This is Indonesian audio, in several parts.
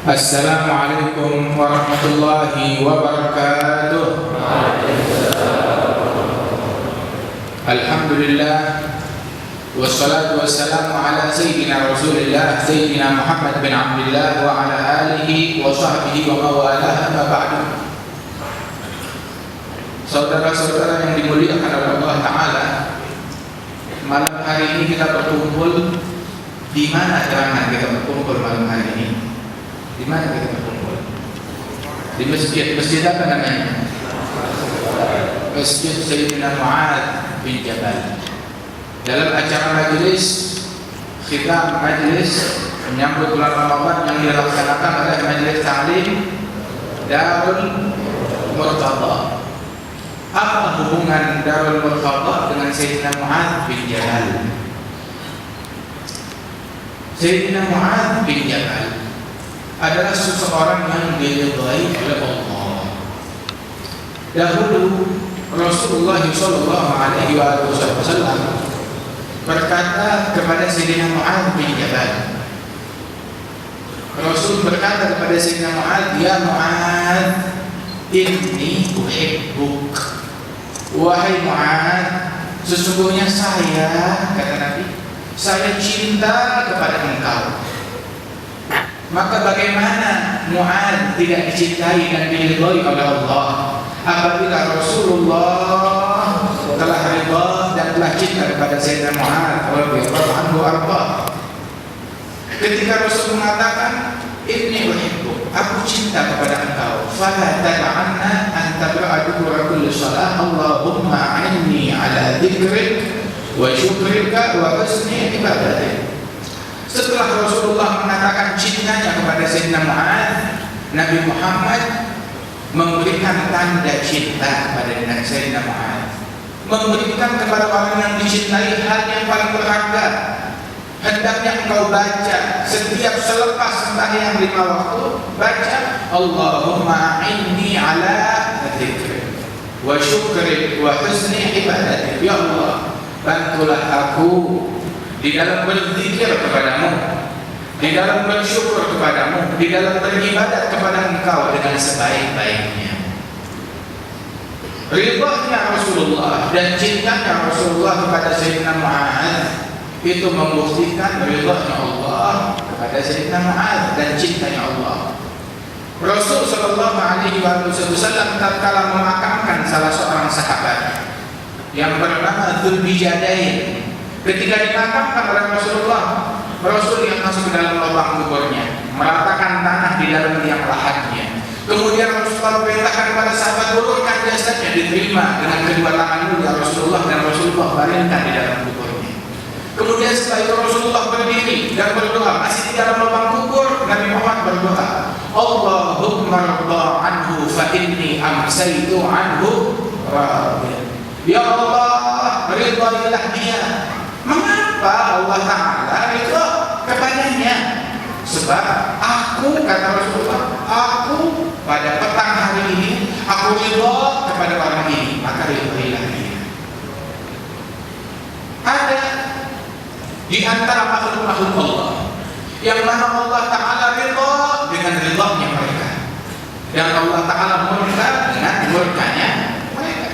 Assalamualaikum warahmatullahi wabarakatuh. Alhamdulillah, wassalatu wassalamu ala sayyidina Rasulillah Sayyidina Muhammad bin Abdullah wa ala alihi wa sahbihi wa mawalah, amma ba'du. Saudara-saudara yang dimuliakan oleh Allah Ta'ala, malam hari ini kita berkumpul. Di mana gerangan kita berkumpul malam hari ini? Di mana kita berkumpul? Di masjid apa namanya? Masjid Sayyidina Mu'adz bin Jabal. Dalam acara majelis, khitam majelis menyambut bulan Ramadan yang dilaksanakan oleh Majelis Ta'lim Darul Murtadha. Apa hubungan Darul Murtadha dengan Sayyidina Mu'adz bin Jabal? Sayyidina Mu'adz bin Jabal adalah seseorang yang diridhai oleh Allah. Dahulu Rasulullah SAW berkata kepada Sayyidina Mu'adz bin Jabal. Rasul berkata kepada Sayyidina Mu'adz, "Ya Mu'adz, inni uhibbuk." Wahai Mu'adz, sesungguhnya saya, kata Nabi, saya cinta kepada engkau. Maka bagaimana Mu'adz tidak dicintai dan diridhai oleh Allah apabila Rasulullah telah ridha dan telah cinta kepada Sayyidina Mu'adz radhiyallahu anhu arba. Ketika Rasul mengatakan, "Inni uhibbuk," aku cinta kepada engkau, fala tad'anna an tabra'a dubura kulli shalah, Allahumma a'inni ala dzikrik wa syukrika wa husni ibadatik. Setelah Rasulullah mengatakan cintanya kepada Sayyidina Mu'adz, Nabi Muhammad memberikan tanda cinta kepada Sayyidina Mu'adz, memberikan kepada orang yang dicintai hal yang paling berharga. Hendaknya engkau baca setiap selepas sembahyang 5 waktu, baca Allahumma a'inni ala dzikrik wa syukrik wa husni ibadatik. Ya Allah, bantulah aku di dalam berzikir kepadamu, di dalam bersyukur kepadamu, di dalam beribadat kepada engkau dengan sebaik-baiknya. Ridhanya Rasulullah dan cintanya Rasulullah kepada Sayyidina Mu'adz itu membuktikan ridhanya Allah kepada Sayyidina Mu'adz dan cintanya Allah. Rasul sallallahu alaihi wasallam tatkala memakamkan salah seorang sahabat yang bernama Dzulbijadain, ketika dimakamkan oleh Rasulullah, Rasul yang masuk ke dalam lubang kuburnya, meratakan tanah di dalam tiang lahatnya. Kemudian Rasulullah perintahkan kepada sahabat, ulurkan jasadnya, diterima dengan kedua tangan mulia Rasulullah, dan Rasulullah baringkan di dalam kuburnya. Kemudian setelah itu Rasulullah berdiri dan berdoa, masih di dalam lubang kubur. Nabi Muhammad berdoa, Allahumma rda anhu fa inni amsaitu anhu radiyah. Ya Allah, ridhailah dia. Mengapa Allah Ta'ala ridha kepadanya? Sebab aku, kata Rasulullah, aku pada petang hari ini aku ridha kepada orang ini, maka ridhailah dia. Ada di antara makhluk-makhluk Allah yang mana Allah Ta'ala ridha dengan ridhanya mereka, dan Allah Ta'ala murka dengan murkanya mereka.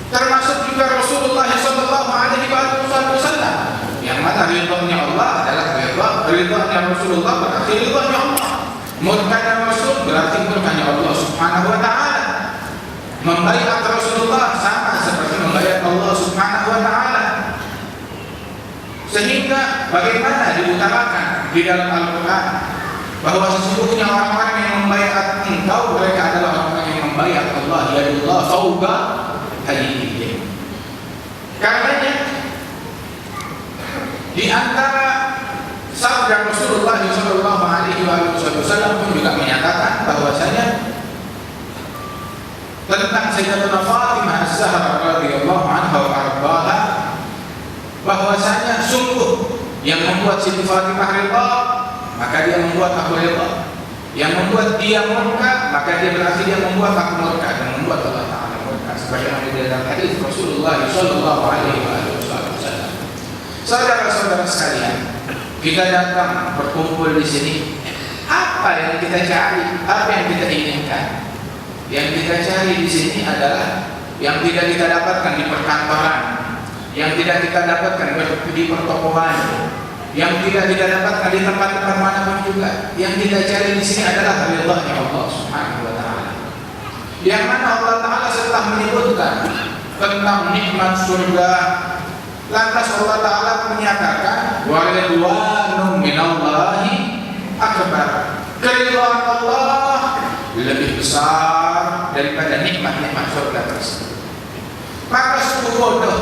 Termasuk juga Rasulullah sallallahu alaihi wasallam yang mana ridhanya Allah adalah ridhanya Rasulullah berarti ridhanya Allah, murkanya Rasul berarti murkanya Allah Subhanahu wa Ta'ala. Membaiat Rasulullah sama seperti membaiat Allah Subhanahu wa Ta'ala. Sehingga bagaimana diutarakan di dalam Al-Quran bahwa sesungguhnya orang-orang yang membaiat engkau, mereka adalah orang-orang yang membaiat Allah, yadullah fawqa aydihim. Karenanya di antara sabda Rasulullah sallallahu alaihi wasallam pun juga menyatakan bahwasanya tentang Sayyidatuna Fatimah Az-Zahra radhiyallahu anha wa ardaha, bahwasanya sungguh yang membuat Siti Fatimah ridha, maka dia membuat aku ridha. Yang membuat dia murka, maka dia berarti dia membuat aku murka dan membuat Allah Ta'ala murka. Sebagaimana di dalam hadis Rasulullah sallallahu alaihi wasallam. Saudara-saudara sekalian, kita datang berkumpul di sini Apa yang kita cari? Apa yang kita inginkan? Yang kita cari di sini adalah yang tidak kita dapatkan di perkantoran, yang tidak kita dapatkan di pertokoan, yang tidak kita dapatkan di tempat-tempat manapun juga. Yang kita cari di sini adalah ridha Allah Subhanahu wa taala. Yang mana Allah taala setelah menyebutkan tentang nikmat surga, lantas Allah taala menyatakan wa ridwanun minallahi akbar. Keridhaan Allah lebih besar daripada nikmat-nikmat surga tersebut. Maka sungguh bodoh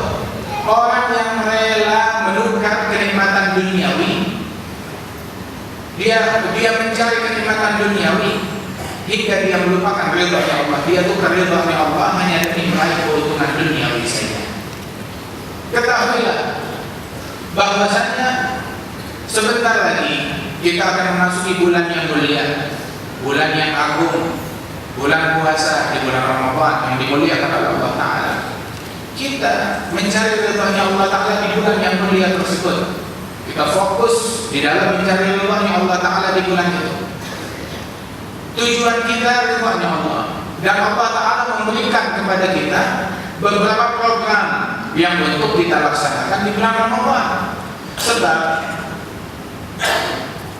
orang yang rela menukar kenikmatan duniawi. Dia mencari kenikmatan duniawi hingga dia melupakan ridha Allah. Dia tukar ridha Allah hanya demi meraih keuntungan duniawi saja. Ketahuilah bahwasanya sebentar lagi kita akan memasuki bulan yang mulia, bulan yang agung, bulan puasa di bulan Ramadan yang dimuliakan oleh Allah Ta'ala. Kita mencari ridha Allah Ta'ala di bulan yang mulia tersebut. Kita fokus di dalam mencari ridha Allah Ta'ala di bulan itu. Tujuan kita ridha Allah. Dan Allah Ta'ala memberikan kepada kita beberapa program yang untuk kita laksanakan di bulan Ramadan. Sebab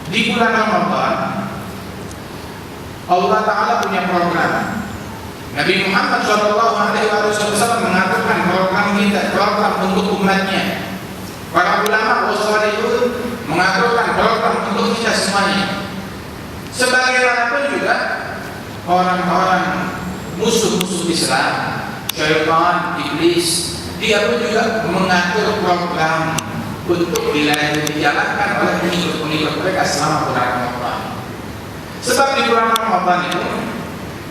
di bulan Ramadan Allah Ta'ala punya program. Nabi Muhammad SAW mengaturkan program kita, program untuk umatnya. Para ulama wassalihun mengaturkan program untuk kita semuanya. Sebagaimanapun juga orang-orang musuh-musuh Islam, syaitan, iblis, dia pun juga mengatur program untuk dijalankan oleh pengikut-pengikut mereka selama bulan Ramadan. Sebab di bulan Ramadan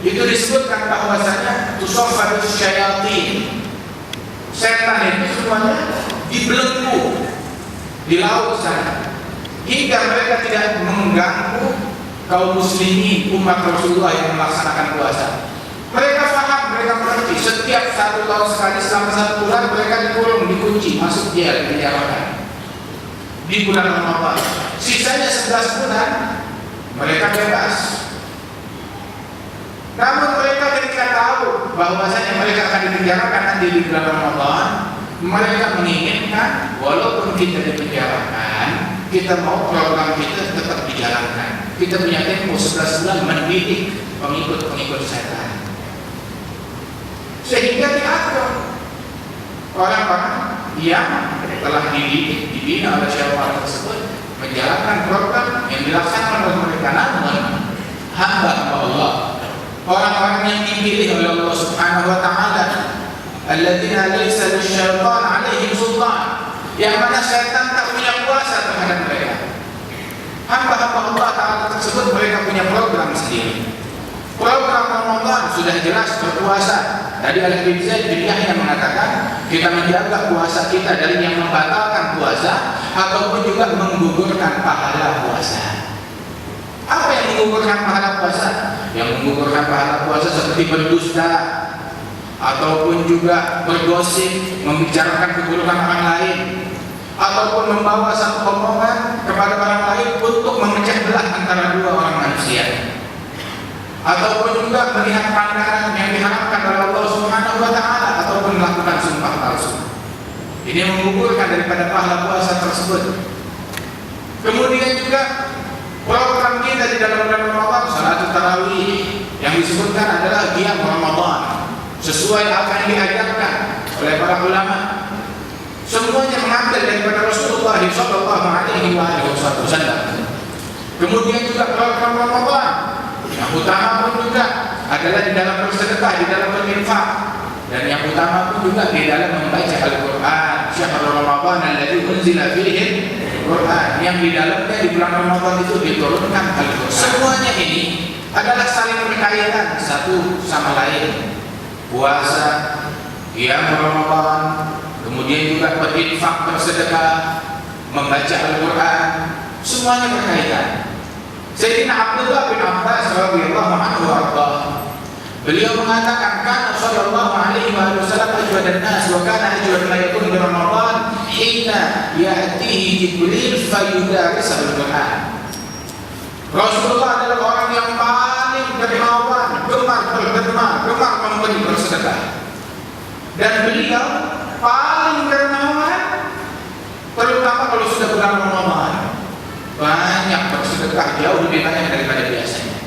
itu disebutkan bahwasanya tusaffadus syayatin, setan itu semuanya dibelenggu di laut sana hingga mereka tidak mengganggu kaum muslimin umat Rasulullah yang melaksanakan puasa. Mereka faham, mereka mengerti. Setiap 1 tahun sekali selama 1 bulan mereka dikurung, dikunci, masuk jail, dipenjarakan di bulan Ramadan. Sisanya 11 bulan mereka bebas. Namun mereka ketika tahu bahwasanya mereka akan dipenjarakan nanti di bulan Ramadan, mereka menginginkan walaupun kita dipenjarakan, kita mau program kita tetap dijalankan. Kita punya tempo 11 bulan mendidik pengikut-pengikut setan, sehingga diatur orang-orang yang telah dididik, dibina oleh syaitan tersebut menjalankan program yang dilaksanakan oleh mereka. Namun hamba Allah, orang-orang yang dipilih oleh Allah Subhanahu wa taala, alladzina laysa lisyaitan 'alaihim sultan, yang mana syaitan tak punya kuasa terhadap mereka. Hamba-hamba Allah Ta'ala tersebut mereka punya program sendiri. Program Ramadan sudah jelas berpuasa. Tadi Al-Habib Zaid bin Yahya mengatakan kita menjaga puasa kita dari yang membatalkan puasa ataupun juga menggugurkan pahala puasa. Apa yang menggugurkan pahala puasa? Yang menggugurkan pahala puasa seperti berdusta ataupun juga bergosip, membicarakan keburukan orang lain, ataupun membawa satu omongan kepada orang lain untuk memecah belah antara dua orang manusia, ataupun juga melihat pandangan yang diharapkan oleh Allah Subhanahu wa taala, ataupun melakukan sumpah palsu. Ini menggugurkan daripada pahala puasa tersebut. Kemudian juga program kita di dalam bulan Ramadan, salat tarawih yang disebutkan adalah qiyam Ramadan sesuai apa yang diajarkan oleh para ulama. Semuanya mengambil daripada Rasulullah SAW. Kemudian juga program Ramadan yang utama pun juga adalah di dalam bersedekah, di dalam berinfak, dan yang utama pun juga di dalam membaca Al-Quran. Syahrul Ramadan alladzi unzila fihi Al-Quran, yang di dalamnya di bulan Ramadan itu diturunkan Al-Quran. Semuanya ini adalah saling berkaitan satu sama lain. Puasa, qiyam Ramadan, kemudian juga berinfak, bersedekah, membaca Al-Quran, semuanya berkaitan. Sayyidina Abdullah bin Abbas radhiyallahu anhu warḍah, beliau mengatakan kana sallallahu alaihi wasallam ajwadan nas wa kana ajwad ma yakun bi Ramadan hina ya'tihi Jibril fayudarisul Quran. Rasulullah adalah orang yang paling dermawan, gemar memberi bersedekah. Dan beliau paling dermawan terutama kalau sudah bulan Ramadan. Banyak bersedekah, jauh lebih banyak daripada biasanya.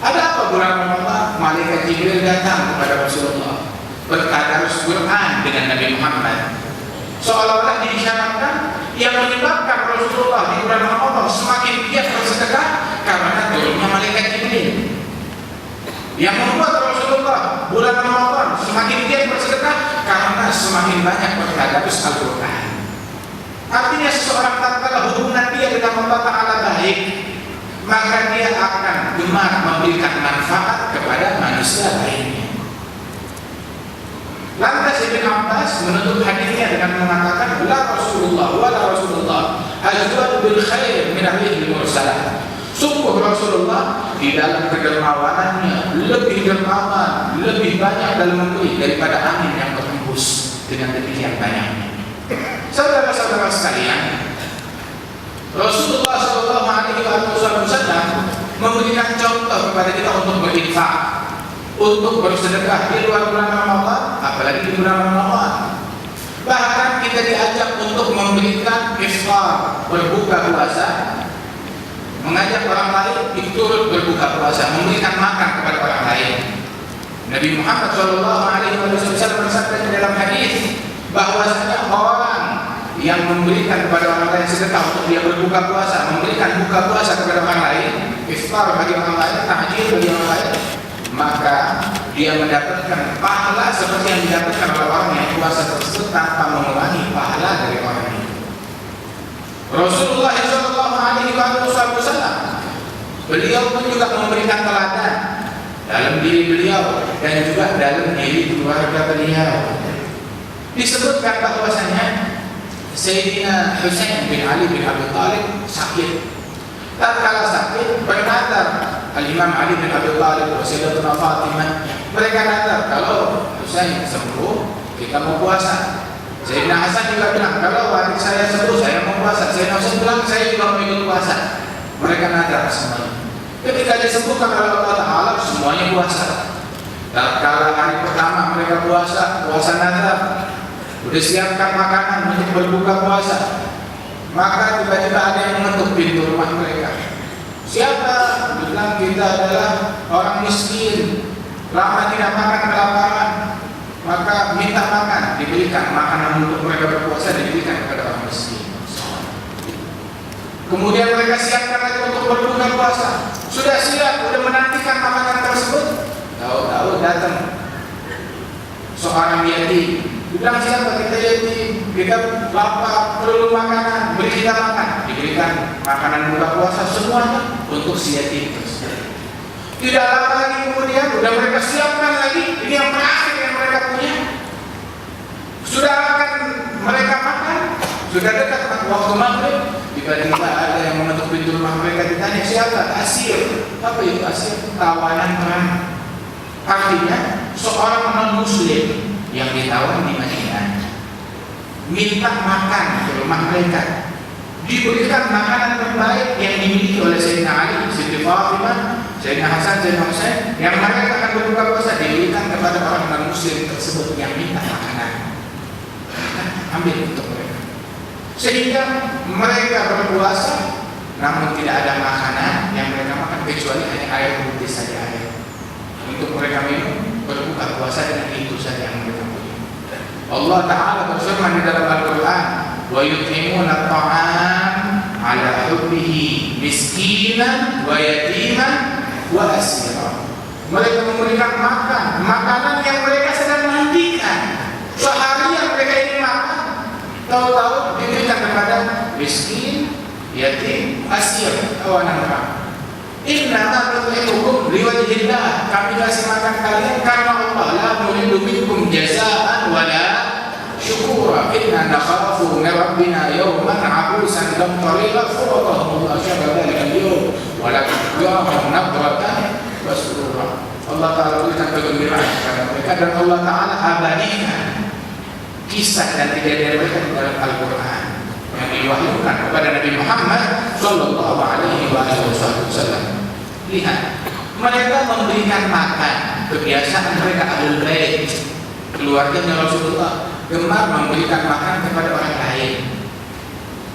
Ada apa bulan Ramadan? Malaikat Jibril datang kepada Rasulullah bertadarus Quran dengan Nabi Muhammad. Seolah-olah disyaratkan yang menyebabkan Rasulullah di bulan Ramadan semakin giat bersedekah karena turunnya malaikat Jibril. Yang membuat Rasulullah bulan Ramadan semakin giat bersedekah karena semakin banyak bertadarus Al-Quran. Artinya seseorang tatkala hubungan dia dengan Allah Ta'ala baik, maka dia akan gemar memberikan manfaat kepada manusia lainnya. Lantas Ibn Abbas menutup hadisnya dengan mengatakan, la Rasulullah azwad bil khair min ahlihi mursalah. Sungguh Rasulullah di dalam kedermawanannya lebih dermawan, lebih banyak dalam memberi daripada angin yang berhembus dengan demikian banyaknya. Saudara-saudara sekalian, Rasulullah SAW memberikan contoh kepada kita untuk berinfak, untuk bersedekah di luar bulan Ramadan, apalagi di bulan Ramadan. Bahkan kita diajak untuk memberikan iftar, berbuka puasa, mengajak orang lain ikut berbuka puasa, memberikan makan kepada orang lain. Nabi Muhammad SAW bersabda di dalam hadis bahwasanya orang yang memberikan kepada orang lain sedekah untuk dia berbuka puasa, memberikan buka puasa kepada orang lain, iftar bagi orang lain, tahjud bagi orang lain, maka dia mendapatkan pahala seperti yang didapatkan oleh orang yang puasa tersebut tanpa mengurangi pahala dari orang itu. Rasulullah SAW beliau pun juga memberikan teladan dalam diri beliau dan juga dalam diri keluarga beliau. Disebutkan bahwasanya Sayyidina Husain bin Ali bin Abi Thalib sakit. Tatkala sakit, bernadar Al-Imam Ali bin Abi Thalib dan Sayyidatuna Fatimah. Mereka nadar kalau Husain sembuh, kita mau puasa. Sayyidina Hasan juga bilang, kalau adik saya sembuh, saya mau puasa. Sayyidina Husain bilang, saya juga mau ikut puasa. Mereka nadar semuanya. Ketika disembuhkan oleh Allah Ta'ala, semuanya puasa. Tatkala hari pertama mereka puasa nadar, udah siapkan makanan untuk berbuka puasa, maka tiba-tiba ada yang mengetuk pintu rumah mereka. Siapa? Bilang, kita adalah orang miskin, lama tidak makan, kelaparan, maka minta makan, diberikan makanan untuk mereka berpuasa, diberikan kepada orang miskin. Kemudian mereka siapkan lagi untuk berbuka puasa, sudah siap, sudah menantikan makanan tersebut. Tahu-tahu datang seorang yatim, bilang, siapa? Kita yatim, kita lapar, perlu makanan, beri kita makan. Diberikan makanan buka puasa semuanya untuk si yatim tersebut. Tidak lama lagi kemudian sudah mereka siapkan lagi, ini yang terakhir yang mereka punya. Sudah akan mereka makan, sudah dekat waktu maghrib, tiba-tiba ada yang mengetuk pintu rumah mereka, ditanya, siapa? Asir. Apa itu asir? Tawanan perang. Artinya seorang non-muslim yang ditawan di Madinah minta makan ke rumah mereka, diberikan makanan terbaik yang dimiliki oleh Sayyidina Ali, Siti Fatimah, Sayyidina Hasan, Sayyidina Husain, yang mereka akan berbuka puasa, diberikan kepada orang non-muslim tersebut yang minta makanan. Ambil untuk mereka, sehingga mereka berpuasa namun tidak ada makanan yang mereka makan kecuali hanya air putih saja, air untuk mereka minum, berbuka puasa dengan itu saja yang mereka punya. Allah Ta'ala berfirman di dalam Al-Quran, wa yut'imuna at-ta'am ala hubbihi miskinan wa yatiman wa asira. Mereka memberikan makanan yang mereka sedang nantikan. Seharian mereka ingin makan, tahu-tahu diberikan kepada miskin, yatim, asir, tawanan perang. Innama nut'imukum liwajhillah, kami kasih makan kalian karena Allah, la nuridu minkum jazaa'an wala syukura, inna nakhafu min rabbina yawman 'abusan qamtarira faradahullahu syarra dzalikal yawm wa la tu'ahum nadratan wa surura. Allah Ta'ala berikan kegembiraan kepada mereka dan Allah Ta'ala abadikan kisah dan kejadian mereka di dalam Al-Quran. yang diwahyukan kepada Nabi Muhammad sallallahu alaihi wasallam. Lihat, mereka memberikan makan, kebiasaan mereka Ahlul Bait, keluarganya Rasulullah gemar memberikan makan kepada orang lain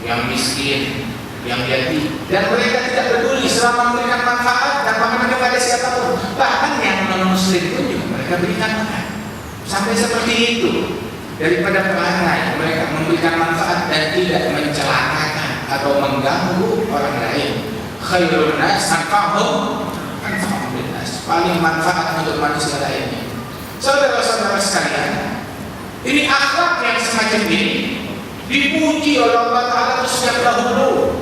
yang miskin, yang yatim, dan mereka tidak peduli selama memberikan manfaat dan makanan kepada siapapun. Bahkan yang non-muslim pun juga mereka berikan makan. Sampai seperti itu. Daripada perangai mereka memberikan manfaat dan tidak mencelakakan atau mengganggu orang lain. Khairun nas anfa'uhum linnas. Paling manfaat untuk manusia lainnya. Saudara-saudara sekalian, ini akhlak yang semacam ini dipuji oleh Allah Ta'ala sejak dahulu.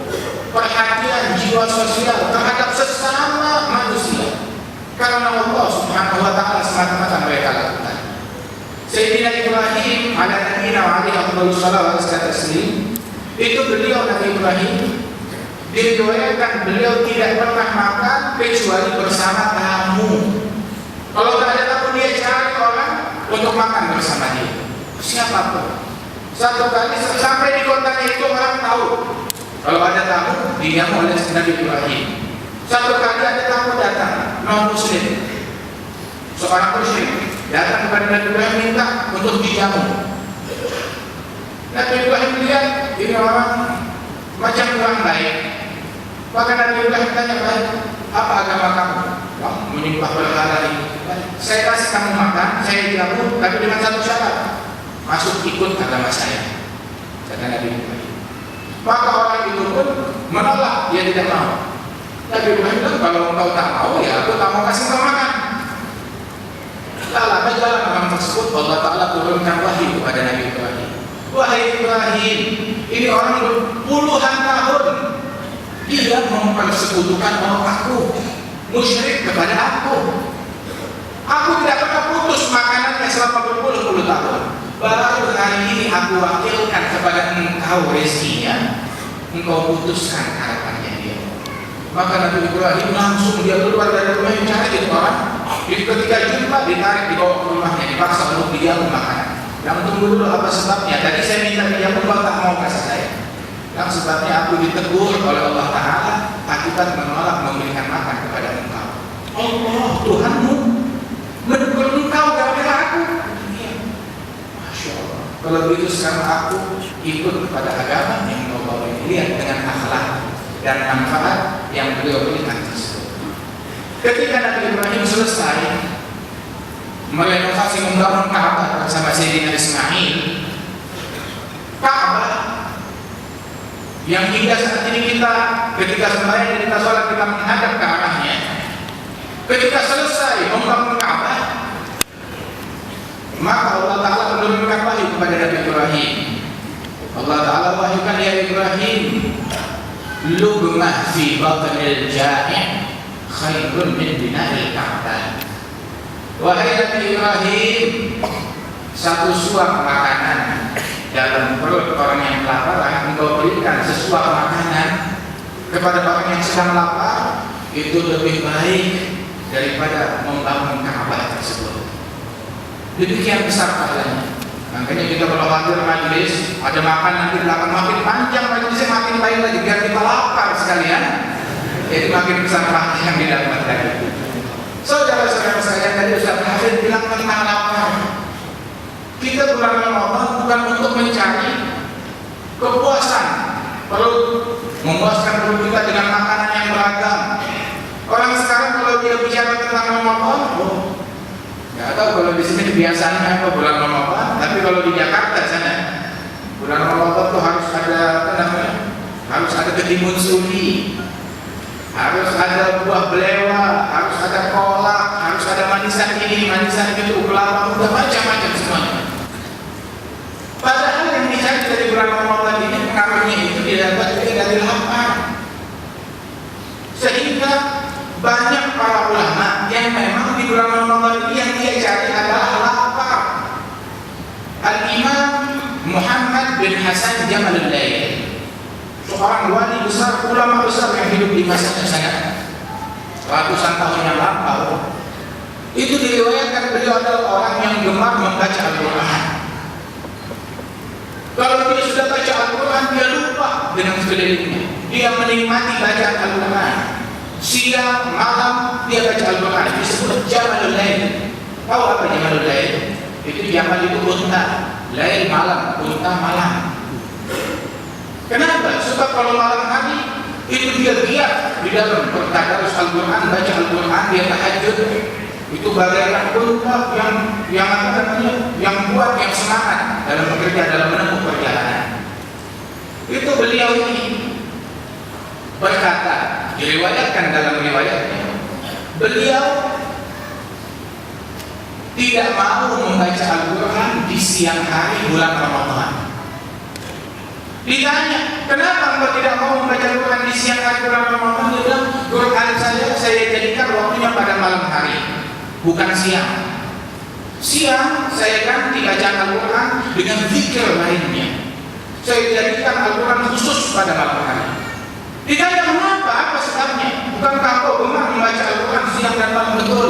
Perhatian jiwa sosial terhadap sesama manusia, karena Allah Subhanahu wa Ta'ala semata-mata mereka lakukan. Sayyidina Ibrahim ala nabiyina wa alaihi afdhalus shalawat wa taslim, itu beliau Nabi Ibrahim diriwayatkan beliau tidak pernah makan kecuali bersama tamu. Kalau tidak ada tamu dia cari orang untuk makan bersama dia, siapapun. Satu kali sampai di kotanya itu orang tahu kalau ada tamu dijamu oleh Nabi Ibrahim. Satu kali ada tamu datang non muslim, seorang musyrik datang kepada Nabi Ibrahim minta untuk dijamu. Nabi Ibrahim lihat ini orang macam orang baik, maka Nabi Ibrahim tanya, apa agama kamu? Menyembah berhala ini. Saya kasih kamu makan, saya jamu, tapi dengan satu syarat, masuk ikut agama saya, kata Nabi Ibrahim. Maka orang itu pun menolak, dia tidak mau. Nabi Ibrahim bilang, kalau engkau tak mau, ya aku tak mau kasih kau makan. Lama jalan orang tersebut, Allah Ta'ala turunkan wahyu kepada Nabi Ibrahim. Wahai Ibrahim, ini orang puluhan tahun dia mempersekutukan aku, musyrik kepada aku. Aku tidak pernah putus makanannya selama berpuluh-puluh tahun. Baru hari ini aku wakilkan kepada engkau rezekinya, engkau putuskan harapannya dia. Maka Nabi Ibrahim langsung dia keluar dari rumah mencari itu orang. Jadi ketika jumpa ditarik dibawa ke rumahnya, dipaksa untuk dijamu makanan. Yang tunggu dulu apa sebabnya? Tadi saya minta dijamu, kau tak mau kasih saya. Yang sebabnya aku ditegur oleh Allah Ta'ala akibat menolak memberikan makan kepada engkau. Allah Tuhanmu menegur engkau gara-gara aku. Masya Allah. Kalau begitu sekarang aku ikut kepada agama yang kau bawa ini. Lihat dengan akhlak dan manfaat yang beliau berikan tersebut. Ketika Nabi Ibrahim selesai merenovasi membangun Ka'bah bersama Sayyidina Ismail, Ka'bah yang hingga saat ini kita ketika sembahyang dan kita sholat kita menghadap ke arahnya, ketika selesai membangun Ka'bah, maka Allah Ta'ala menurunkan wahyu kepada Nabi Ibrahim. Allah Ta'ala wahyukan, ya Ibrahim, lugmah fi batnil ja'i' khairun min bina'il Ka'bah. Wahai Nabi Ibrahim, satu suap makanan dalam perut orang yang kelaparan, engkau berikan sesuap makanan kepada orang yang sedang lapar, itu lebih baik daripada membangun Ka'bah tersebut. Demikian besar pahalanya. Makanya kita kalau hadir majelis ada makan, nanti akan makin panjang majelisnya, makin baik lagi biar kita lapar sekalian. Jadi makin besar pahala yang didapat lagi. Saudara-saudara saya, tadi Ustaz Hafid bilang tentang lapar. Kita bulan Ramadan bukan untuk mencari kepuasan, perlu memuaskan perut kita dengan makanan yang beragam. Orang sekarang kalau dia bicara tentang Ramadan, nggak tahu kalau di sini kebiasaannya apa bulan Ramadan, tapi kalau di Jakarta sana bulan Ramadan tuh harus ada apa namanya? Harus ada ketimun suri, harus ada buah belewa, harus ada kolak, harus ada manisan ini, manisan itu, kelapa muda, macam-macam semuanya. Padahal yang dicari dari bulan Ramadan ini pengaruhnya itu didapat dari lapar. Sehingga banyak para ulama yang memang di bulan Ramadan ini yang dia cari adalah lapar. Al-Imam Muhammad bin Hasan Jamaluddin, seorang wali besar, ulama besar yang hidup di masanya sangat ratusan tahun yang lampau, itu diriwayatkan beliau adalah orang yang gemar membaca Al-Quran. Kalau dia sudah baca Al-Quran Al-Quran, dia lupa dengan sekelilingnya. Dia menikmati bacaan Al-Quran. Siang, malam, dia baca Al-Quran. Disebut Jamalul Lail. Tahu apa Jamalul Lail? Itu Jamal itu unta, Lail malam, unta malam. Kenapa? Sebab kalau malam hari itu dia giat di dalam bertadarus Al-Quran, baca Al-Quran, dia tahajud. Itu bagaikan unta yang kuat, yang semangat dalam bekerja, dalam menempuh perjalanan. Itu beliau ini berkata, diriwayatkan dalam riwayatnya, beliau tidak mau membaca Al-Quran di siang hari bulan Ramadan. Ditanya, kenapa engkau tidak mau membaca Al-Quran di siang hari bulan Ramadan? Dia bilang, Quran saya jadikan waktunya pada malam hari, bukan siang. Siang saya ganti bacaan Al-Quran dengan zikir lainnya. Saya jadikan Al-Quran khusus pada malam hari. Ditanya mengapa? Apa sebabnya? Bukankah kau gemar membaca Al-Quran siang dan malam? Betul.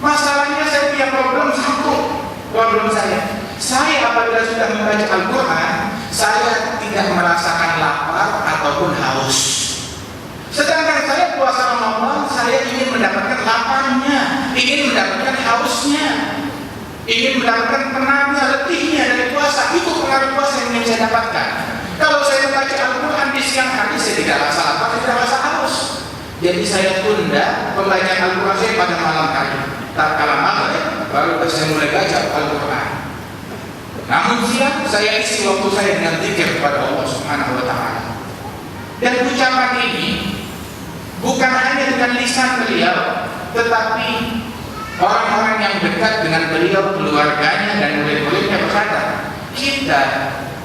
Masalahnya saya punya problem satu. Problem saya apabila sudah membaca Al-Quran, saya tidak merasakan lapar ataupun haus. Sedangkan saya puasa Ramadan, saya ingin mendapatkan laparnya, ingin mendapatkan hausnya, ingin mendapatkan penatnya, letihnya dari puasa. Itu pengaruh puasa yang ingin saya dapatkan. Kalau saya membaca Al-Quran di siang hari, saya tidak rasa lapar, saya tidak rasa haus. Jadi saya tunda pembacaan Al-Quran saya pada malam hari. Tatkala maghrib baru saya mulai baca Al-Quran. Namun siang saya isi waktu saya dengan zikir kepada Allah Subhanahu wa taala. Dan ucapan ini bukan hanya dengan lisan beliau, tetapi orang-orang yang dekat dengan beliau, keluarganya dan murid-muridnya berkata, kita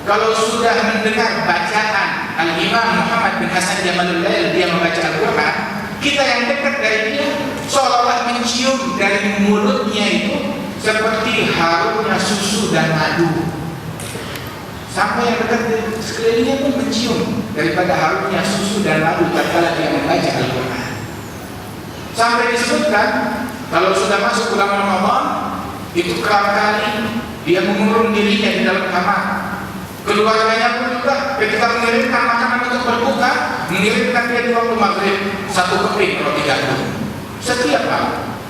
kalau sudah mendengar bacaan Al-Imam Muhammad bin Hasan Jamalul Lail, dia membaca Al-Quran, kita yang dekat dari dia seolah-olah mencium dari mulutnya itu seperti harumnya susu dan madu. Sampai yang dekat di sekelilingnya pun mencium daripada harumnya susu dan madu tatkala dia membaca Al-Quran. Sampai disebutkan kalau sudah masuk bulan Ramadan, itu kerap kali dia mengurung dirinya di dalam kamar. Keluarganya pun juga ketika mengirimkan makanan untuk berbuka, mengirimkan dia di waktu maghrib 1 keping roti gandum setiap hari.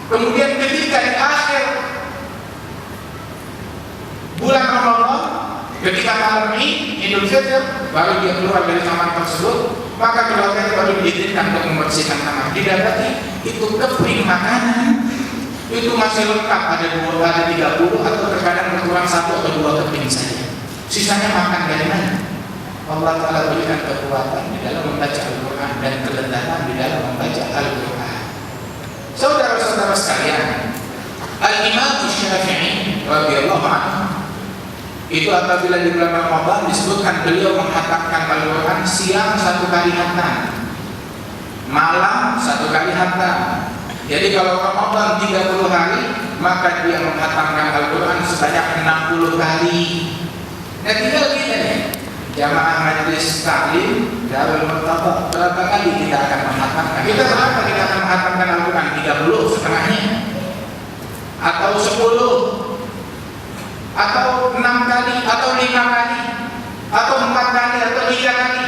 Kemudian ketika di akhir bulan Ramadan, ketika malam Idul Fitr, baru dia keluar dari kamar tersebut, maka keluarganya baru diizinkan untuk membersihkan kamar. Didapati itu keping makanan itu masih lengkap, ada 30 atau terkadang kurang 1 atau 2 keping saja. Sisanya makan dari mana? Allah Ta'ala berikan kekuatan di dalam membaca Al-Quran dan kelezatan di dalam membaca Al-Quran. Saudara-saudara sekalian, Al-Imam Syafi'i radhiyallahu anhu itu apabila di bulan Ramadan disebutkan beliau menghatamkan Al-Quran siang 1 kali khatam, malam 1 kali khatam. Jadi kalau Ramadan 30 hari, maka dia menghatamkan Al-Quran sebanyak 60 kali. Nah tinggal kita nih, jamaah majelis taklim Darul Murtabak, berapa kali kita akan menghatamkan? Kita berapa kita akan menghatamkan Al-Quran? 30 setengahnya, atau 10, atau 6 kali, atau 5 kali, atau 4 kali, atau 3 kali.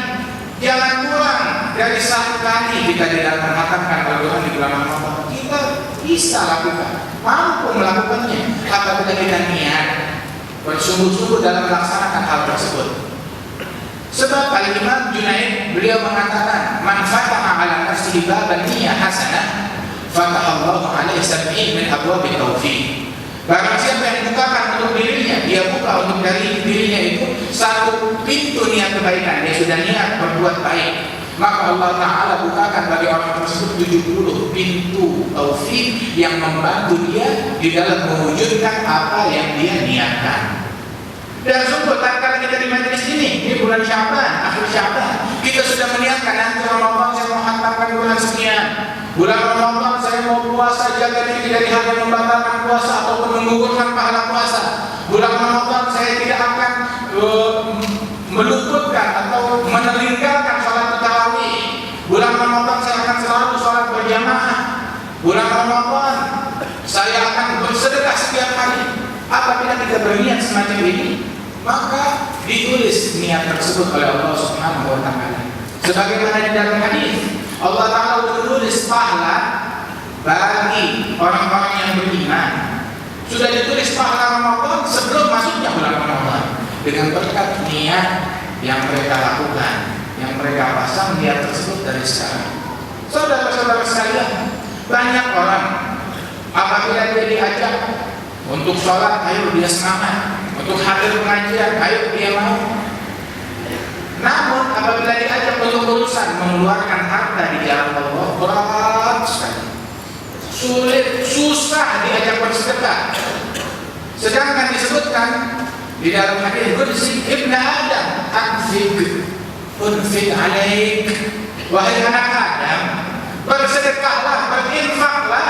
Jangan kurang dari 1 kali kita tidak menghatamkan Al-Quran di bulan Ramadan. Kita bisa lakukan, mampu melakukannya apabila kita niat bersungguh-sungguh dalam melaksanakan hal tersebut. Sebab Al-Imam Junaid beliau mengatakan, man fataha ala nafsihi baban niyyah hasanah fatahallahu alaihi sab'in min abwabi taufiq. Barang siapa yang bukakan untuk dirinya, dia buka untuk dari dirinya itu 1 pintu niat kebaikan, dia sudah niat berbuat baik, maka Allah Ta'ala bukakan bagi orang tersebut 70 pintu taufik yang membantu dia di dalam mewujudkan apa yang dia niatkan. Dan sungguh tatkala kita di majelis ini bulan Sya'ban, akhir Sya'ban, kita sudah meniatkan nanti Ramadan saya mau hantarkan bulan sekian, bulan Ramadan saya mau puasa, jaga diri dari hal yang membatalkan puasa ataupun menggugurkan pahala puasa. Bulan Ramadan saya tidak akan meluputkan atau meninggalkan sholat tarawih. Bulan Ramadan saya akan selalu sholat berjamaah. Bulan Ramadan saya akan bersedekah setiap hari. Apabila kita berniat semacam ini, maka ditulis niat tersebut oleh Allah Subhanahu wa taala. Sebagaimana di dalam hadis, Allah taala menulis pahala bagi orang-orang yang beriman. Sudah ditulis pahala Ramadan sebelum masuknya bulan Ramadan dengan berkat niat yang mereka lakukan, yang mereka pasang niat tersebut dari sekarang. Saudara-saudara sekalian, banyak orang apabila dia diajak untuk sholat, ayo dia semangat. Untuk hadir pengajian, ayo dia mau. Namun apabila diajak untuk urusan mengeluarkan harta di jalan Allah, berat sekali, sulit, susah diajak bersedekah. Sedangkan disebutkan di dalam hadis qudsi, Ibnu Adam, unfik alaik, wahai anak Adam, bersedekahlah, berinfaklah,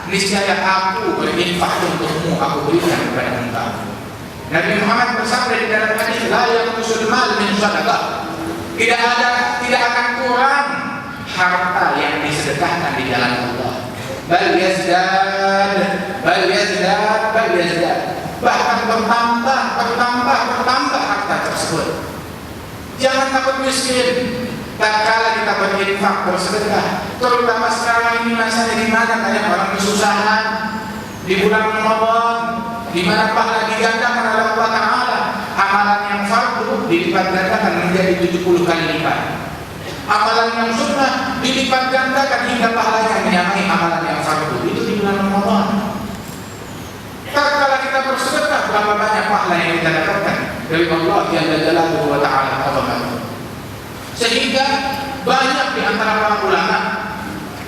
niscaya aku berinfak untukmu, aku berikan kepada engkau. Nabi Muhammad bersabda di dalam hadis, la yanqusul mal min sadaqah, tidak akan kurang harta yang disedekahkan di jalan Allah. Bal yazdad, bahkan bertambah harta tersebut. Jangan takut miskin. Tak kala kita berinfak, bersedekah, terutama sekarang ini masanya di mana banyak orang kesusahan di bulan Ramadan, di mana pahala digandakan oleh Allah Taala. Amalan yang fardu dilipat gandakan menjadi 70 kali lipat. Amalan yang sunnah dilipat gandakan hingga pahalanya menyamai amalan yang fardu. Itu di bulan Ramadan. Tatkala kita bersedekah, berapa banyak pahala yang kita dapatkan dari Allah Jalla Jalaluhu wa Ta'ala. Sehingga banyak di antara para ulama,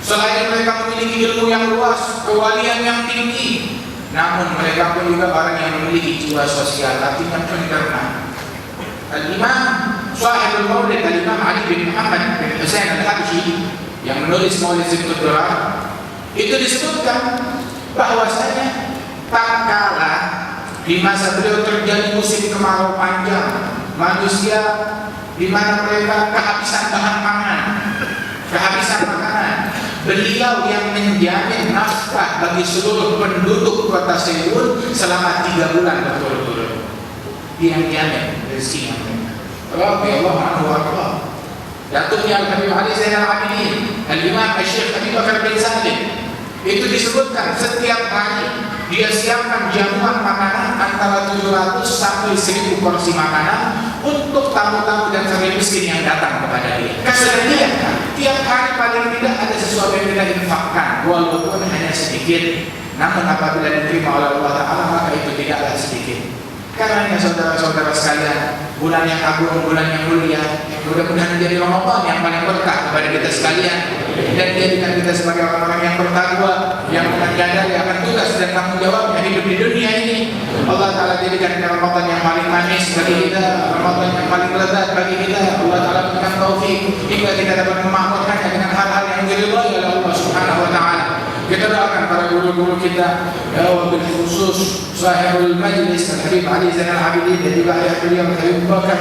selain mereka memiliki ilmu yang luas, kewalian yang tinggi, namun mereka pun juga orang yang memiliki jiwa sosial, artinya penderma. Al-Imam Shahibul Maulid, Al-Imam Ali bin Muhammad bin Husain Al-Habsyi, yang menulis Maulid Sittut Durar, itu disebutkan bahwasanya tatkala di masa beliau terjadi musim kemarau panjang, manusia di mana mereka kehabisan bahan pangan, kehabisan makanan, beliau yang menjamin nafkah bagi seluruh penduduk kota Seoul selama 3 bulan berturut-turut. Dia yang jamin rezekinya mereka. Radhiyallahu anhu wa arda. Datuknya Al-Habib Ali Zainal Abidin, Al-Imam Syekh Abi Bakar bin Salim, itu disebutkan setiap hari dia siapkan jamuan makanan antara 700 sampai 1000 porsi makanan untuk tamu-tamu dan fakir miskin yang datang kepada dia. Kesedihan, tiap hari paling tidak ada sesuatu yang kita infakkan, walaupun hanya sedikit. Namun apabila diterima oleh Allah Ta'ala, maka itu tidaklah sedikit. Karena saudara-saudara sekalian, bulan yang agung, bulan yang mulia, mudah-mudahan menjadi Ramadan yang paling berkah kepada kita sekalian, dan jadikan kita sebagai orang-orang yang bertakwa, yang menyadari akan tugas dan tanggung jawabnya hidup di dunia ini. Allah Ta'ala jadikan Ramadan yang paling manis bagi kita, Ramadan yang paling lezat bagi kita. Allah Ta'ala berikan taufik hingga kita dapat memakmurkannya dengan hal-hal yang diridhai oleh Allah Subhanahu wa Ta'ala. Kita doakan para guru-guru kita, ya wabil khusus sahibul majlis Al-Habib Ali Zainal Abidin, dan juga ayah beliau Al-Habib Bakar,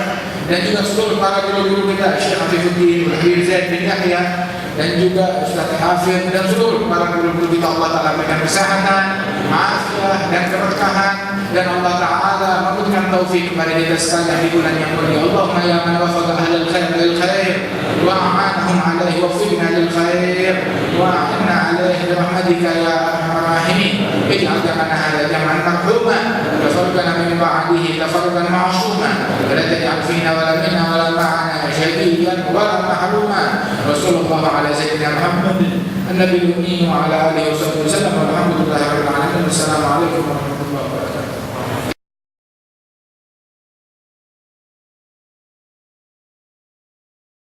dan juga seluruh para guru-guru kita, Syekh Hafizuddin, Habib Zaid bin Yahya, dan juga Ustaz Hafid, dan seluruh para guru-guru kita. Allah Ta'ala berikan kesehatan, afiat, dan keberkahan, dan Allah Ta'ala memberikan taufik kepada kita sekalian di bulan yang mulia. Allahumma ya man wafaqa ahlal khair lil khair wa a'anahum alaihi wafiqna lil khair wa a'inna alaihi birahmatika ya arhamar rahimin. Ij'al jam'ana hadha jam'an marhuman wa farqana min ba'dihi tafarruqan ma'suman wa la taj'al fina wa la minna wa la ma'ana shadidan wa la mahruman. Wa sallallahu ala sayyidina Muhammad an-nabiyyi wa ala alihi wa sahbihi wa sallam. Walhamdulillahi rabbil alamin. Wassalamu alaikum warahmatullahi wabarakatuh.